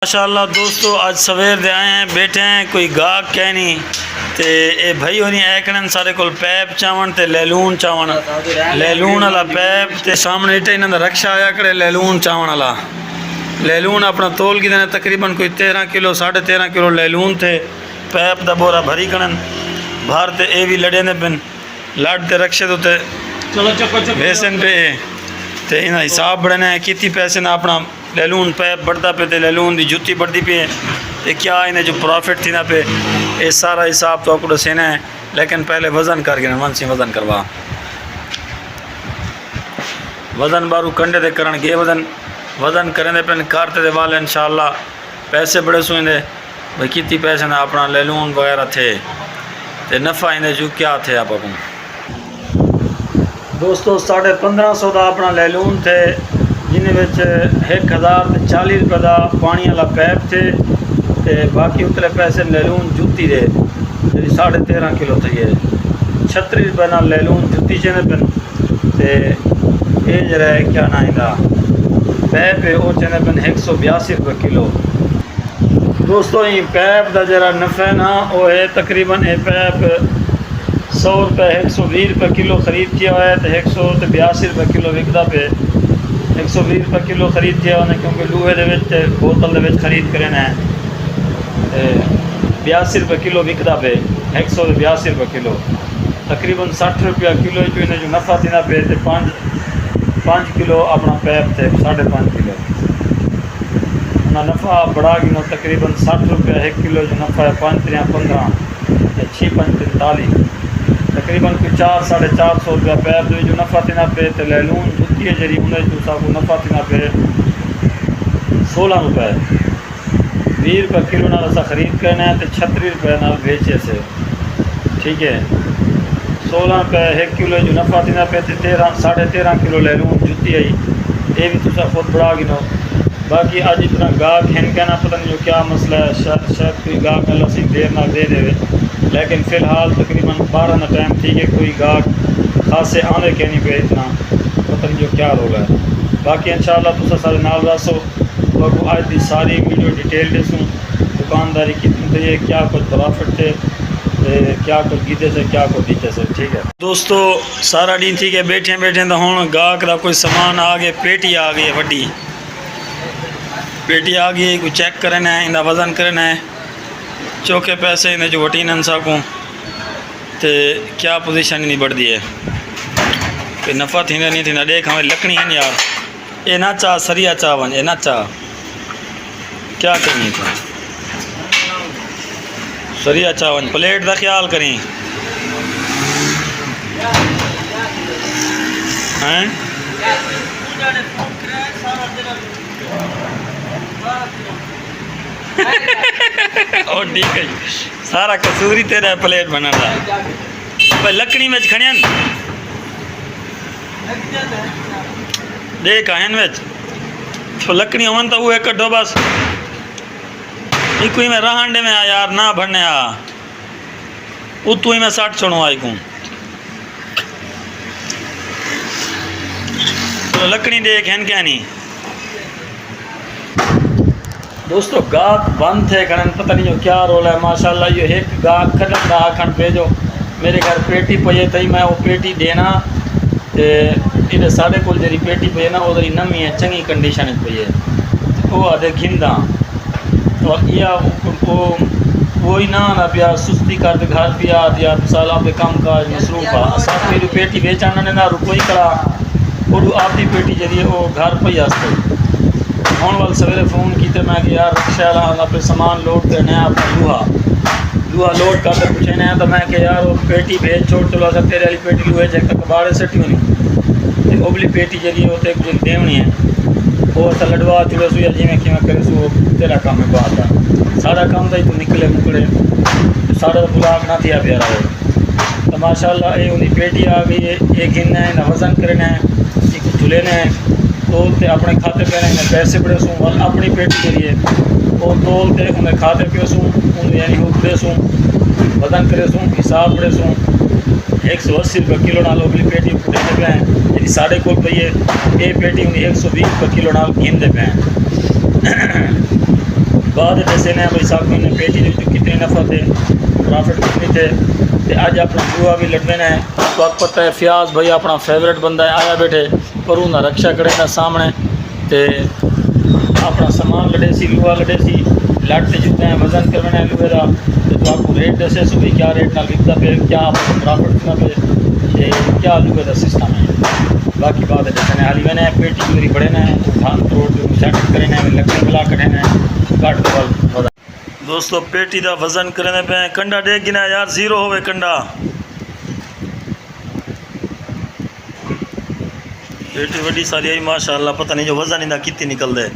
ماشاءاللہ دوستو اج سویر دے آئے ہیں بیٹھے ہیں کوئی گاہک کہ نہیں تے اے بھائی ہونی ایکڑن سارے کول پیپ چاون تے لیلون چاون لیلون والا پیپ تے سامنے اٹھے انہاں دا رکشا آیا کرے لیلون چاون والا لیلون اپنا تول کی دینا تقریباً کوئی 13 کلو 13.5 کلو لیلون تھے پیپ دا بورا بھری کنن باہر تے اے بھی لڑے نے بن لڑ تے رکشے تو تے ویسن پہ تے انہاں حساب بڑھنے کیتی پیسے نہ اپنا لیلون پیپ بڑھتا پہ تے لیلون دی جُتی بڑھتی پہ تے کیا انہیں جو پروفٹ تھی نہ پہ یہ سارا حساب تو اکڑو سینا ہے لیکن پہلے وزن کر گئے من سی وزن کروا وزن بارو کنڈے دے کرن گے وزن کریں دے پہن کارتے دے والے انشاءاللہ پیسے بڑے سوئیں دے بھئی کتی پیسے نہ اپنا لیلون وغیرہ تھے تے نفع انہیں جو کیا تھے آپ اپن دوستو 1550 دا اپنا لیلون تھے جنہیں وچ 1040 روپے دا پانی والا پیپ تھے تے باقی اتلے پیسے لیلون جُتی دے جی 13.5 کلو تھی 36 روپے نہ لیلون جُتی چنے پن تے یہ جرا ہے کیا نہ دا پیپ ہے وہ چنے پن 182 روپے کلو دوستو یہ پیپ دا جرا نفع نا وہ ہے تقریباً یہ پیپ 100 روپے 120 روپے کلو خرید کیا ہوا ہے تو 182 روپے کلو وکدا پہ 120 روپے کلو خرید کیا انہیں کیونکہ لوہے دے وچ بوتل دے وچ خرید کرنا ہے 82 روپے کلو وکدا پہ 182 روپے کلو تقریباً 60 روپیہ کلو جو انہیں جو نفع دینا پہ 5 کلو اپنا پیپ تھے 5.5 کلو انہیں نفع بڑھا گیا تقریباً 60 روپیہ 1 کلو جو نفع ہے 5×3 15 6×5 تقریباً کوئی 400-450 روپیہ پیپ جو نفع تینا پہ تے لیلون جُتی ہے جری انہیں جو سا کو نفع تینا پہ 16 روپے 20 روپے کلو نال اسا خرید کرنا ہے تے 36 روپے نال بیچے سے ٹھیک ہے 16 روپے 1 کلو جو نفع تینا پہ تے 13.5 کلو لیلون جُتی ہے یہ بھی تو خود بڑھا گنو باقی آج اتنا گاہک ہیں کہنا پتہ نہیں جو کیا مسئلہ ہے شاید کوئی گاہک اللہ سے دیر نہ دے دے لیکن فی الحال تقریباً 12 نہ ٹائم تھی کہ کوئی گاہک خاصے آنے کے نہیں پہ اتنا پتہ نہیں جو کیا رول ہے باقی انشاءاللہ تو سارے نال راسو وہ آج دی ساری ویڈیو ڈیٹیل دے سوں دکانداری کتنی تھے کیا کچھ پرافٹ تھے کیا کچھ گیتے سے کیا کچھ دیتے سے ٹھیک ہے دوستو سارا دن تھی کہ بیٹھے تو ہوں گاہک دا کوئی سامان آ گئے پیٹی آ گئی ہے وڈی پیٹی آ گئی کوئی چیک کرنا ہے انہیں وزن کرنا ہے چوکے پیسے انہیں جو وٹی ننسا کو تے کیا پوزیشن نہیں بڑھ دی ہے کہ نفع تھی نہیں تھی نہ دیکھ ہمیں لکڑی ہیں یار اے نہ چاہ سریا چاہ ون اے نہ چاہ کیا کرنی تھی سریا چاہ ون پلیٹ دا خیال کریں ہیں اور ٹھیک ہے سارا کسوری تیرا پلیٹ بنا رہا پر لکڑی میں کھڑیاں دیکھ آئین میں تو لکڑی ہون تو وہ ایک کٹو بس ایک ہی میں رہانڈے میں یار نہ بھرنے آ اتو ہی میں 60 چھوڑوں آئی کوں تو لکڑی دیکھ ہیں کیا نہیں دوستو گاہک بند تھے کھڑن پتہ نہیں جو کیا رول ہے ماشاءاللہ یہ ایک گاہک کھڑن دا کھڑن بھیجو میرے گھر پیٹی پہیے تھی میں وہ پیٹی دینا تے ساڑھے کل جری پیٹی پہیے نا ادھری نمی ہے چنگی کنڈیشن پہیے وہ آدھے گھندا تو یہ وہی نہ پیا سستی کر دے گھر پیا دیا مثال آپ کام کاج مصروف آ ساتھ میری پیٹی بیچانا نے نہ رکوئی کرا اور آپ دی پیٹی جری ہے وہ گھر پہ آستے ہون وال سویرے فون کیتے میں کہ یار رکشہ والا اپنے سامان لوڈ کرنا ہے اپنا لوہا لوڈ کر کے پوچھنا ہے تو میں کہ یار وہ پیٹی بھیج چھوڑ چلو سر تیرے والی پیٹی لوہے چیک تک باڑے سٹی ہونی اوبلی پیٹی جی وہ تو ایک دیونی ہے وہ اصل لڈوا چڑے سو یا جی میں کہ میں کرے سو تیرا کام ہے بات ہے سارا کام تھا تو نکلے مکڑے سارا بلاک نہ تھیا پیارا ہو تو ماشاء اللہ یہ انہیں پیٹی آ گئی ہے ایک گننا ہے نہ وزن کرنا ہے ایک دھلینا ہے تولتے اپنے کھاتے پہ انہیں پیسے پڑے سوں اور اپنی پیٹی کے لیے وہ تولتے انہیں کھاتے پہ سوں انہیں یعنی اٹھتے سوں وزن کرے سوں حساب پڑے سوں 180 روپے کلو نال اگلی پیٹی پٹے پہ ہیں یعنی ساڑھے کول پہ یہ پیٹی انہیں 120 روپے کلو نال گھن دے پہ ہیں بعد دسنے بھائی صاحب نے پیٹی دے کتنے نفع تھے پرافٹ کتنی تھے تے اج اپنا بوا بھی لڑنے ہیں تو آپ پتہ ہے فیاض بھائی اپنا فیورٹ بندہ ہے آیا بیٹھے پروں نہ رکشا کرے نہ سامنے تے اپنا سامان لڑے سی لوہا لڑے سی لٹ جتے ہیں وزن کرنا ہے لوہے کا تو آپ کو ریٹ دسے سو بھی کیا ریٹ نہ وکتا پہ کیا آپ کو پرافٹ کرنا پہ کیا لوہے کا سسٹم ہے باقی بات ہے دسنے حالی میں نے پیٹی میری بڑے نے دھان کروڑ سیٹ کرنے لکڑی ملا کٹنے کٹ وزن دوستو پیٹی دا وزن کرنے پہ کنڈا ڈے گنا یار زیرو ہوئے کنڈا پیٹی وڈی ساری آئی ماشاءاللہ پتہ نہیں جو وزن ہی نہ کتی نکل دے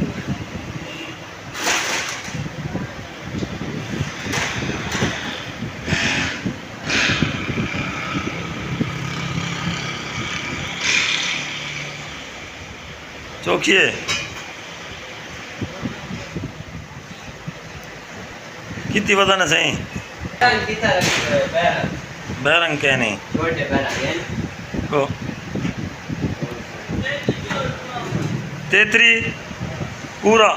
چوکیے کتنی وزن ہے صحیح بیرنگ کہنی کو تیتری پورا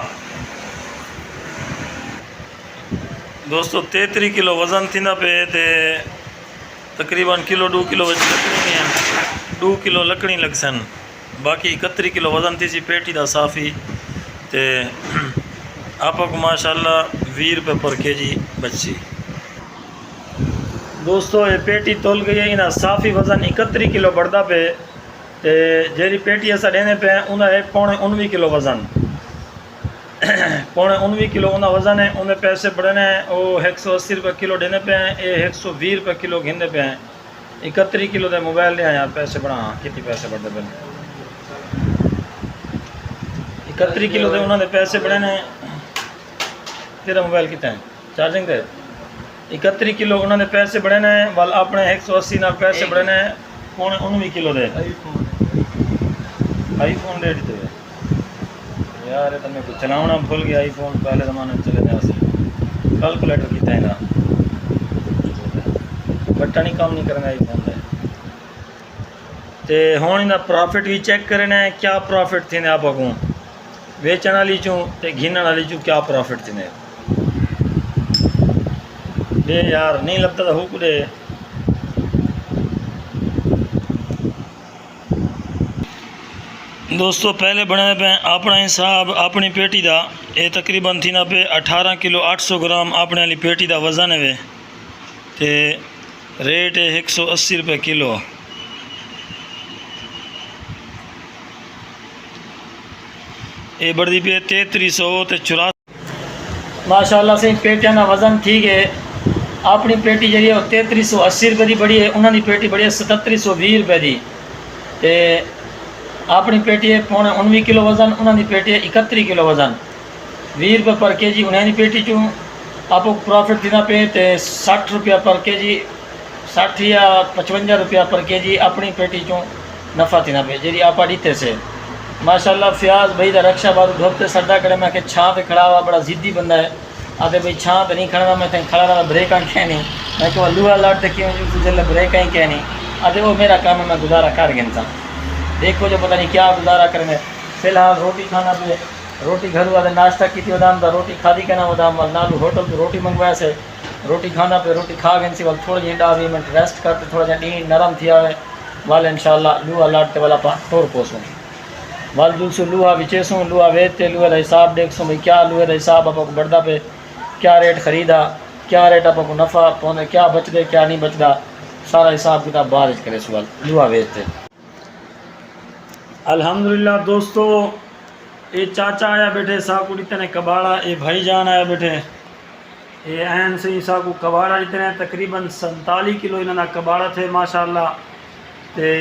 دوستو 33 کلو وزن تھی نہ پہ تے تقریباً کلو 2 کلو وچ لکڑی نہیں ہیں 2 کلو لکڑی لگ سن باقی 31 کلو وزن تھی سی پیٹی دا صافی تے آپ کو ماشاءاللہ 20 روپے پر کے جی بچی دوستو یہ پیٹی تول گئی ہے انہا صافی وزن 31 کلو بڑھدا پہ تے جیری پیٹی ایسا دینے پہ انہا ہے 19 کلو وزن 19 کلو انہا وزن ہے انہیں پیسے بڑھنے ہیں وہ 180 روپے کلو دینے پہ ہیں یہ 120 روپے کلو گھننے پہ ہیں 31 کلو دے موبائل لے ہیں یار پیسے بڑھا کتنی پیسے بڑھتے پہ 31 کلو دے انہوں نے پیسے بڑھنے ہیں تیرا موبائل کتنا ہے چارجنگ دے 31 کلو انہوں نے پیسے بڑھنے ہیں وال اپنے 180 نال پیسے بڑھنے ہیں 19 کلو دے آئی فون دے دیتے ہوئے یار یہ تو میں کچھ چلاؤنا بھول گیا آئی فون پہلے زمانے میں چلے جا سے کیلکولیٹر کتنا ہے نا بٹا نہیں کام نہیں کرنا آئی فون دے تے ہون انہا پرافٹ بھی چیک کرنا ہے کیا پرافٹ تھی نے آپ کو ویچن والی چوں تے گھنن والی چوں کیا پرافٹ تھی نے دے یار نہیں لگتا تھا ہوک دے دوستو پہلے بنے پہ اپنا حساب اپنی پیٹی دا یہ تقریباً تھی نا پہ 18 کلو 800 گرام اپنے والی پیٹی دا وزن ہے تے ریٹ ہے 180 روپے کلو یہ بڑھتی پہ 3300 تے 84 ماشاءاللہ سے پیٹیاں نا وزن ٹھیک ہے اپنی پیٹی جڑی ہے 3380 روپے دی بڑی ہے انہوں نے پیٹی بڑی ہے 7720 روپے دی تے اپنی پیٹی ہے 19 کلو وزن انہوں نے پیٹی ہے 31 کلو وزن 20 روپے پر کے جی انہیں دی پیٹی چوں آپ کو پرافٹ دینا پہ تے 60 روپیہ پر کے جی 60 یا 55 روپیہ پر کے جی اپنی پیٹی چوں نفع دینا پہ جی آپ دیتے سے ماشاءاللہ فیاض بھائی دا رکشا بارو دھوپتے سردہ کرے میں کہ چھاں پہ کھڑا ہوا بڑا ضدی بندہ ہے آتے بھائی چھاں پہ نہیں کھڑا میں کھڑا رہا بریکاں کہنی میں کہ وہ لوہا لاٹتے کیوں جو جلے بریکاں ہی کہنی آتے وہ میرا کام ہے میں گزارا کر گنتا دیکھو جو پتہ نہیں کیا گزارا کرنے فی الحال روٹی کھانا پہ روٹی گھر والے ناشتہ کی تھی ودام دا روٹی کھا دی کہنا ودام وال نالو ہوٹل پہ روٹی منگوایا سے روٹی کھانا پہ روٹی کھا گئے سی وال تھوڑا جی 10 منٹ ریسٹ کرتے تھوڑا جا ڈین نرم تھیا ہوئے والے انشاءاللہ لوہا لاٹتے والا ٹور پوسوں وال دوسرے لوہا بچیسوں لوہا ویچتے لوہے دا حساب دیکھسوں بھئی کیا لوہے دا حساب آپ کو بڑھدا پہ کیا ریٹ خریدا کیا ریٹ آپ کو نفع پوندے کیا بچ دے کیا نہیں بچدا سارا حساب کتاب بارش کرے سوال لوہا ویچتے الحمدللہ دوستو یہ چاچا آیا بیٹھے ساکو ڈیتے نے کباڑا یہ بھائی جان آیا بیٹھے یہ این سے ساکو کباڑا ڈیتے نے تقریباً 47 کلو انہوں نے کباڑا تھے ماشاءاللہ تے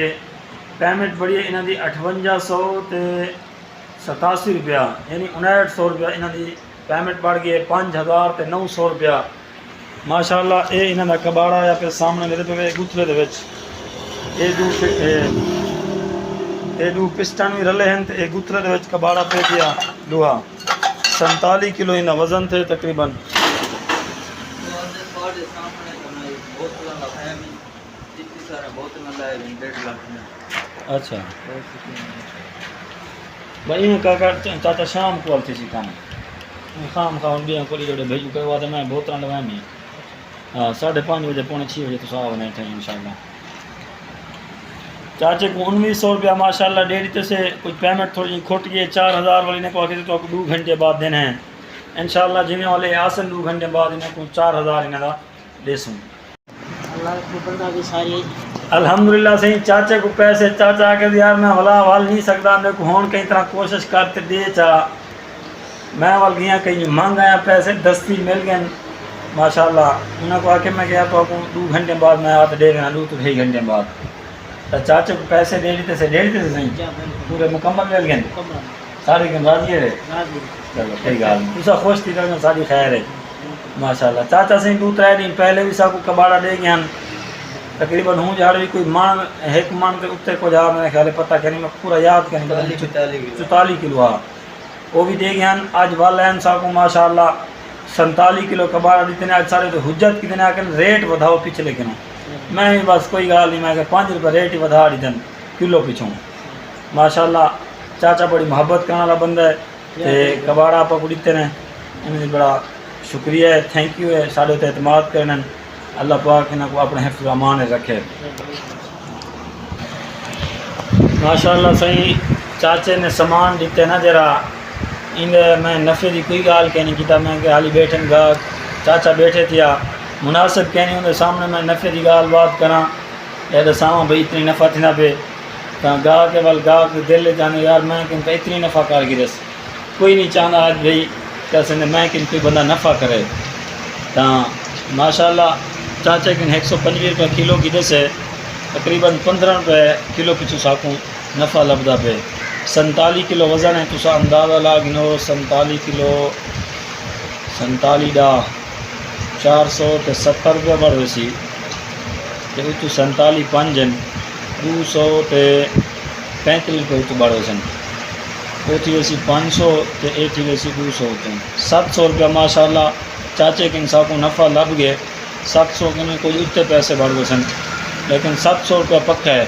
پیمنٹ بڑی ہے انہوں دی 5800 تے 87 روپیہ یعنی 5900 روپیہ انہوں دی پیمنٹ بڑھ گئی ہے 5000 تے 900 روپیہ ماشاءاللہ یہ انہوں نے کباڑا آیا پھر سامنے میرے پہ گتھرے دے وچ یہ دو پسٹن بھی رلے ہیں ایک گترے دے وچ کباڑا پہ کیا لوہا 47 کلو انہا وزن تھے تقریباً اچھا بھائی چاچا شام کو تھی سی کام خام خام بھی کو جڑے بھیجو کہ وہ میں بوتل لگانی ہاں 5:30 بجے 6 بجے تو صاحب نہیں تھے انشاءاللہ چاچے کو 1900 روپیہ ماشاءاللہ دے دیتے سے کچھ پیمنٹ تھوڑی کھٹ گئی 4000 والی نے کو تو 2 گھنٹے بعد دینا ہے انشاءاللہ جنہیں والے آسن 2 گھنٹے بعد انہیں کو 4000 انہیں دا دے سوں اللہ کو بندہ بھی ساری الحمدللہ صحیح چاچے کو پیسے چاچا کہ یار میں ولا وال نہیں سکتا میرے کو ہون کئی طرح کوشش کرتے دے چا میں وال گیا کہیں مانگ آیا پیسے دستی مل گئے ماشاءاللہ انہوں کو آکے میں گیا تو 2 گھنٹے بعد میں آتا دے گیا 2 تو 2 گھنٹے بعد تو چاچے کو پیسے دے دیتے سے صحیح پورے مکمل مل گئے سارے کن راضی ہے چلو کوئی گال نہیں اسا خوش تھی رہنا ساری خیر ہے ماشاءاللہ چاچا صحیح 2-3 دن پہلے بھی سا کو کباڑا دے گیا تقریباً ہوں جھاڑ بھی کوئی مان ایک مان کے اتنے کو جا میں خیال پتہ کریں میں پورا یاد کریں 44 کلو ہاں وہ بھی دے گیا آج والین صاحب کو ماشاءاللہ 47 کلو کباڑا دیتے ہیں آج سارے تو حجت کی دینے آکر ریٹ ودھاؤ پیچھے لیکن میں بھی بس کوئی گال نہیں میں کہ 5 روپے ریٹ ہی ودھا دیتے ہیں کلو پیچھوں ماشاءاللہ چاچا بڑی محبت کرنے والا بندہ ہے تے کباڑا آپ کو دیتے ہیں انہیں بڑا شکریہ ہے تھینک یو ہے سارے تے اعتماد کرنے اللہ پاک انہوں کو اپنے حفظ و امان رکھے ماشاءاللہ صحیح چاچے نے سامان دیتے نا ذرا ان میں نفع دی کوئی گال کہنی کیتا میں کہ حالی بیٹھن گا چاچا بیٹھے تھیا مناسب کہنی ان سامنے میں نفع دی گال بات کراں یا ساماں بھئی اتنی نفع تھی نہ پہ تو گا کے ول گا کے دل جانے یار میں کہ اتنی نفع کر گی رس کوئی نہیں چاہتا آج بھئی کیسے میں کہ کوئی بندہ نفع کرے تو ماشاءاللہ چاچے کن 125 روپے کلو کی دس ہے تقریباً 15 روپے کلو پچھو ساکوں نفع لبدا پہ 47 کلو وزن ہے تو سا اندازہ لاگنو 47 کلو 47 دا 470 روپے بڑھ ویسی تے تو 47 پنجن 235 روپے تو بڑھ ویسن وہ تھی ویسی 500 تے اے تھی ویسی 200 ہوتے ہیں 700 روپے ماشاءاللہ چاچے کے انسان کو نفع لب گئے 700 کے میں کوئی اتنے پیسے بڑھ گئے سن لیکن 700 روپے پکا ہے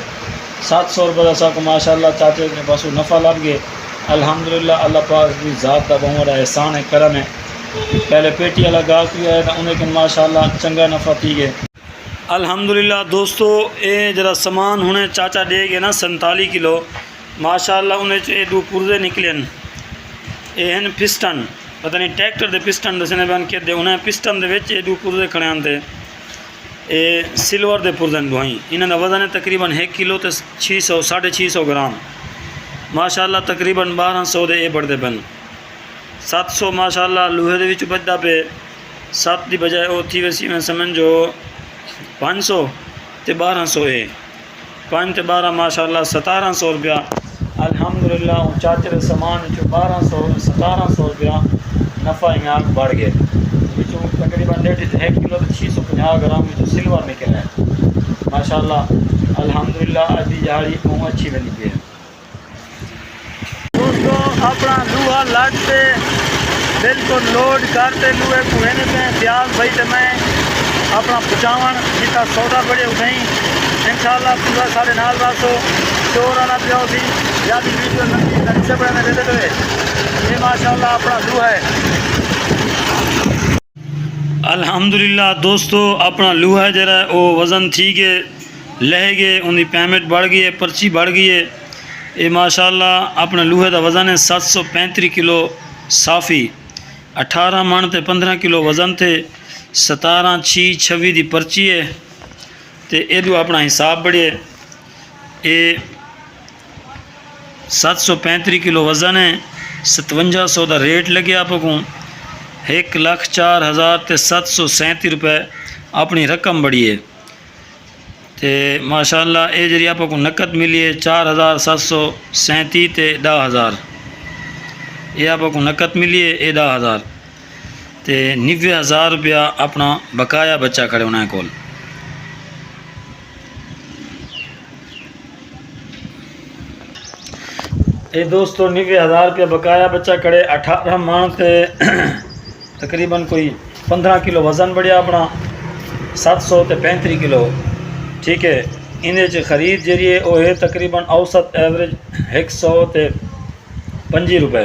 700 روپے ایسا کو ماشاءاللہ چاچے کے پاس نفع لب گئے الحمدللہ اللہ پاک کی ذات کا بہت بڑا احسان ہے کرم ہے پہلے پیٹی والا گاہ کیا ہے انہیں کہ ماشاءاللہ چنگا نفع تھی گئے الحمدللہ دوستو اے جرا سامان ہونے چاچا دے گئے نا 47 کلو ماشاءاللہ انہیں اے 2 پرزے نکلیں اے ہیں پسٹن پتہ نہیں ٹریکٹر دے پسٹن دسنے بیان کہتے دے انہیں پسٹن دے وچ اے 2 پرزے کھڑے آندے اے سلور دے پرزن دوائیں انہیں دا وزن ہے تقریباً 1 کلو تے 600 650 گرام ماشاءاللہ تقریباً 1200 دے اے بڑھ دے بن 700 ماشاءاللہ لوہے دے وچ بچدا پہ 7 دی بجائے او تھی ویسی میں سمجھو 500 تے 1200 اے 5 تے 12 ماشاءاللہ 1700 روپیہ الحمدللہ چاچے دے سامان جو 1200 1700 روپیہ نفع یہاں بڑھ گئے جو تقریباً 1 کلو 650 گرام جو سلور نکل ہے ماشاءاللہ الحمدللہ ادھی جہاڑی بہت اچھی بنی پی ہے دوستو اپنا لوہا لگتے بالکل لوڈ کرتے لوہے کوہنے پہ پیاز بھائی تے میں اپنا پچاون جتا سودا بڑے اٹھائیں انشاءاللہ پورا سارے نال باسو چور آنا پیا سی یا بھی ویڈیو نکی سے بڑے میں دے دے یہ ماشاءاللہ اپنا لوہا ہے الحمدللہ دوستو اپنا لوہا جرا وہ وزن تھی گئے لہ گئے ان کی پیمنٹ بڑھ گئی ہے پرچی بڑھ گئی ہے یہ ماشاءاللہ اپنا لوہے دا وزن ہے 735 کلو صافی 18 من تے 15 کلو وزن تھے 17/6/26 دی پرچی ہے تے یہ اپنا حساب بڑھے یہ 735 کلو وزن ہے 5700 دا ریٹ لگے آپ کو 1,04,737 روپے اپنی رقم بڑھی ہے تے ماشاءاللہ اے جری آپ کو نقد ملی ہے 4,737 تے 10,000 یہ آپ کو نقد ملی ہے اے 10,000 تے 90,000 روپیہ اپنا بقایا بچہ کھڑے ہونا ہے کول اے دوستو 90,000 روپیہ بقایا بچہ کھڑے 18 ماہ تے تقریباً کوئی 15 کلو وزن بڑھیا اپنا 735 کلو ٹھیک ہے انہیں خرید جی ہے وہ ہے تقریباً اوسط ایوریج 105 روپے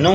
9